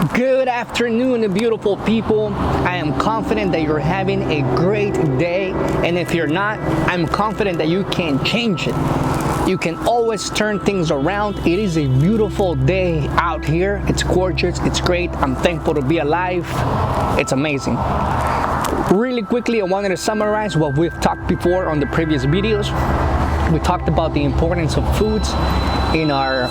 Good afternoon, beautiful people. I am confident that you're having a great day, and if you're not, I'm confident that you can change it. You can always turn things around. It is a beautiful day out here. It's gorgeous, it's great. I'm thankful to be alive. It's amazing. Really quickly, I wanted to summarize what we've talked before on the previous videos. We talked about the importance of foods in our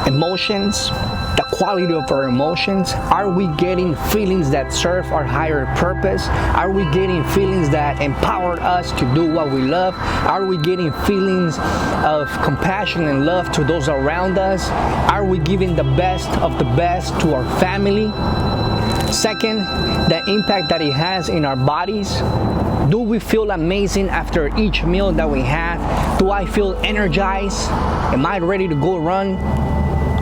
emotions, the quality of our emotions. Are we getting feelings that serve our higher purpose? Are we getting feelings that empower us to do what we love? Are we getting feelings of compassion and love to those around us? Are we giving the best of the best to our family? Second, the impact that it has in our bodies. Do we feel amazing after each meal that we have? Do I feel energized? Am I ready to go run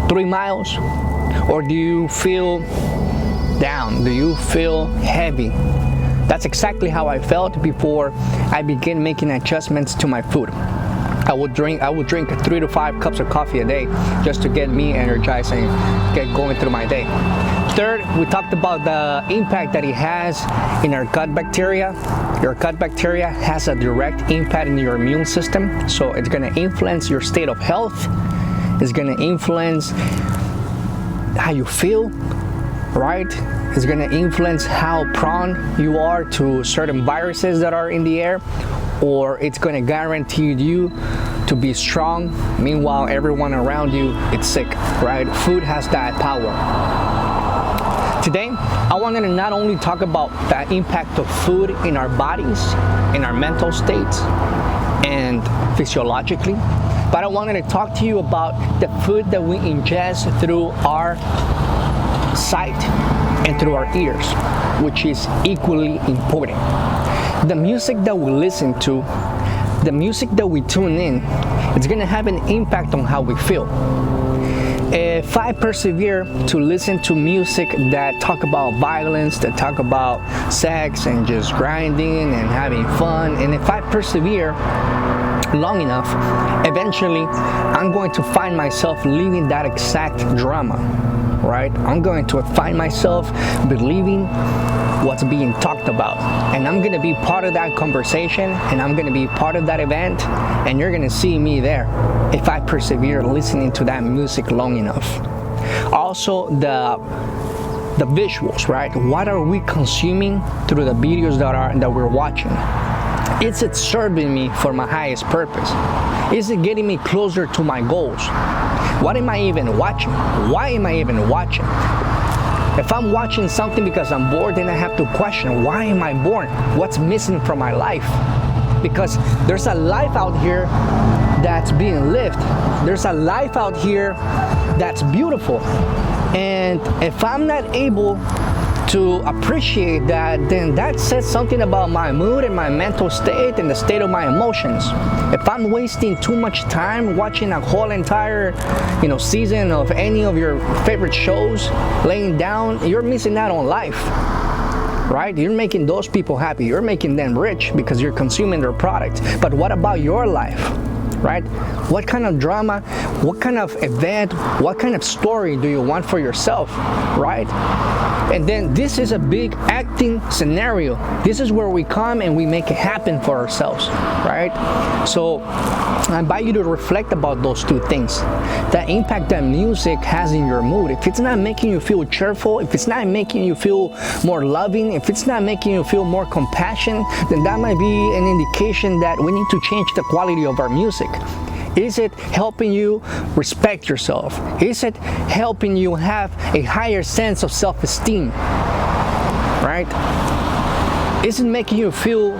3 miles? Or do you feel down? Do you feel heavy? That's exactly how I felt before I began making adjustments to my food. I would drink 3 to 5 cups of coffee a day just to get me energized and get going through my day. Third, we talked about the impact that it has in our gut bacteria. Your gut bacteria has a direct impact in your immune system, so it's going to influence your state of health. It's going to influence how you feel, right? It's going to influence how prone you are to certain viruses that are in the air, or it's going to guarantee you to be strong. Meanwhile, everyone around you is sick, right? Food has that power. Today, I wanted to not only talk about the impact of food in our bodies, in our mental states, and physiologically, but I wanted to talk to you about the food that we ingest through our sight and through our ears, which is equally important. The music that we listen to, the music that we tune in, it's going to have an impact on how we feel. If I persevere to listen to music that talk about violence, that talk about sex and just grinding and having fun, and if I persevere long enough, eventually I'm going to find myself living that exact drama, right? I'm going to find myself believing what's being talked about, and I'm going to be part of that conversation, and I'm going to be part of that event, and you're going to see me there if I persevere listening to that music long enough. Also, the visuals, right? What are we consuming through the videos that we're watching? Is it serving me for my highest purpose? Is it getting me closer to my goals? What am I even watching? Why am I even watching? If I'm watching something because I'm bored, then I have to question, why am I bored? What's missing from my life? Because there's a life out here that's being lived. There's a life out here that's beautiful. And if I'm not able to appreciate that, then that says something about my mood and my mental state and the state of my emotions. If I'm wasting too much time watching a whole entire, season of any of your favorite shows, laying down, you're missing out on life, right? You're making those people happy. You're making them rich because you're consuming their product. But what about your life, right? What kind of drama, what kind of event, what kind of story do you want for yourself, right? And then this is a big acting scenario. This is where we come and we make it happen for ourselves, right? So I invite you to reflect about those two things. The impact that music has in your mood. If it's not making you feel cheerful, if it's not making you feel more loving, if it's not making you feel more compassion, then that might be an indication that we need to change the quality of our music. Is it helping you respect yourself? Is it helping you have a higher sense of self-esteem? Right? Is it making you feel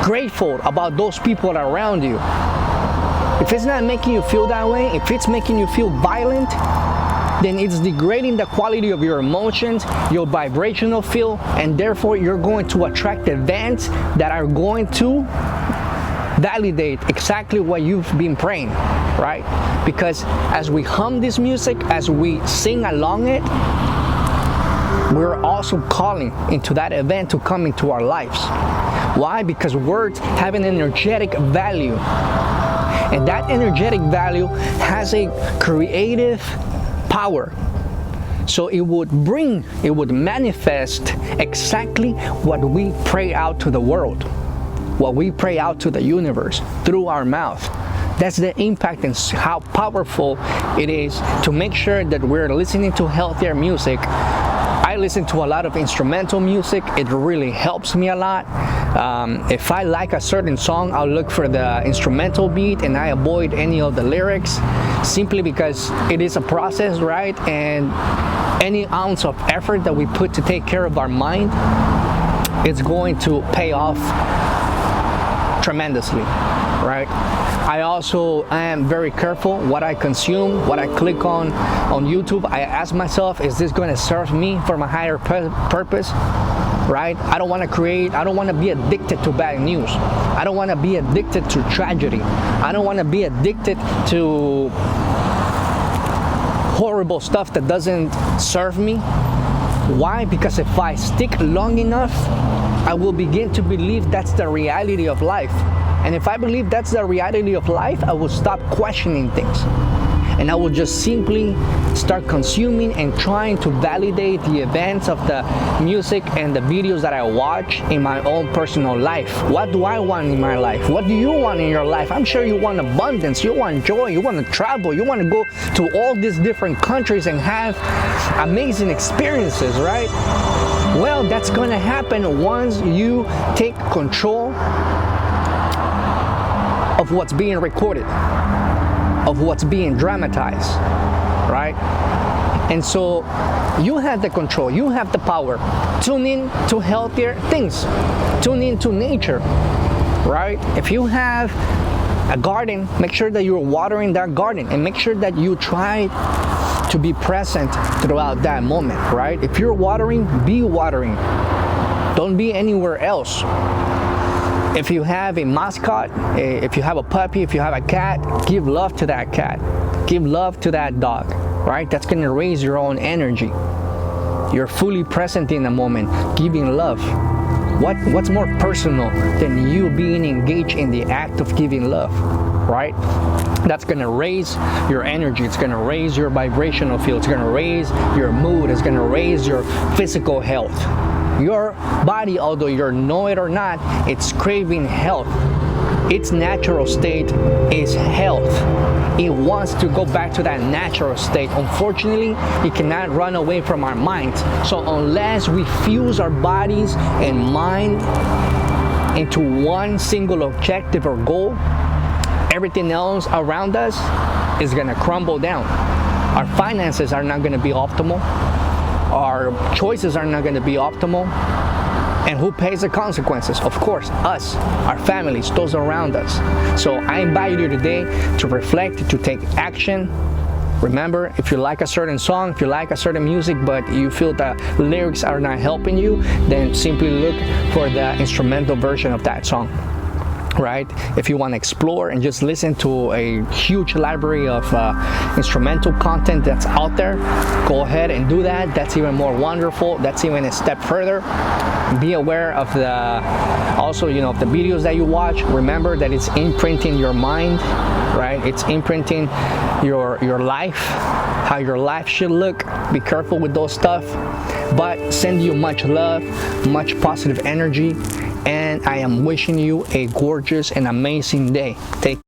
grateful about those people around you? If it's not making you feel that way, if it's making you feel violent, then it's degrading the quality of your emotions, your vibrational field, and therefore you're going to attract events that are going to validate exactly what you've been praying, right? Because as we hum this music, as we sing along it, we're also calling into that event to come into our lives. Why? Because words have an energetic value, and that energetic value has a creative power. So it would manifest exactly what we pray out to the world, what we pray out to the universe through our mouth. That's the impact and how powerful it is to make sure that we're listening to healthier music. I listen to a lot of instrumental music. It really helps me a lot. If I like a certain song, I'll look for the instrumental beat and I avoid any of the lyrics, simply because it is a process, right? And any ounce of effort that we put to take care of our mind, it's going to pay off tremendously, right? I am very careful what I consume, what I click on YouTube. I ask myself, is this going to serve me for my higher purpose? Right? I don't want to be addicted to bad news. I don't want to be addicted to tragedy. I don't want to be addicted to horrible stuff that doesn't serve me. Why? Because if I stick long enough, I will begin to believe that's the reality of life. And if I believe that's the reality of life, I will stop questioning things. And I will just simply start consuming and trying to validate the events of the music and the videos that I watch in my own personal life. What do I want in my life? What do you want in your life? I'm sure you want abundance, you want joy, you want to travel, you want to go to all these different countries and have amazing experiences, right? Well, that's going to happen once you take control of what's being recorded, of what's being dramatized, right? And so you have the control, you have the power. Tune in to healthier things, tune into nature, right? If you have a garden, make sure that you're watering that garden and make sure that you try to be present throughout that moment, right? If you're watering, be watering. Don't be anywhere else. If you have a mascot, if you have a puppy, if you have a cat, give love to that cat. Give love to that dog, right? That's going to raise your own energy. You're fully present in the moment, giving love. What's more personal than you being engaged in the act of giving love, right? That's going to raise your energy. It's going to raise your vibrational field. It's going to raise your mood. It's going to raise your physical health. Your body, although you know it or not, it's craving health. Its natural state is health. It wants to go back to that natural state. Unfortunately, it cannot run away from our minds. So unless we fuse our bodies and mind into one single objective or goal, everything else around us is going to crumble down. Our finances are not going to be optimal. Our choices are not going to be optimal. And who pays the consequences? Of course, us, our families, those around us. So I invite you today to reflect, to take action. Remember, if you like a certain song, if you like a certain music, but you feel the lyrics are not helping you, then simply look for the instrumental version of that song. Right? If you want to explore and just listen to a huge library of instrumental content that's out there, go ahead and do that. That's even more wonderful. That's even a step further. Be aware of the of the videos that you watch. Remember that it's imprinting your mind, right? It's imprinting your life, how your life should look. Be careful with those stuff, but send you much love, much positive energy. And I am wishing you a gorgeous and amazing day. Take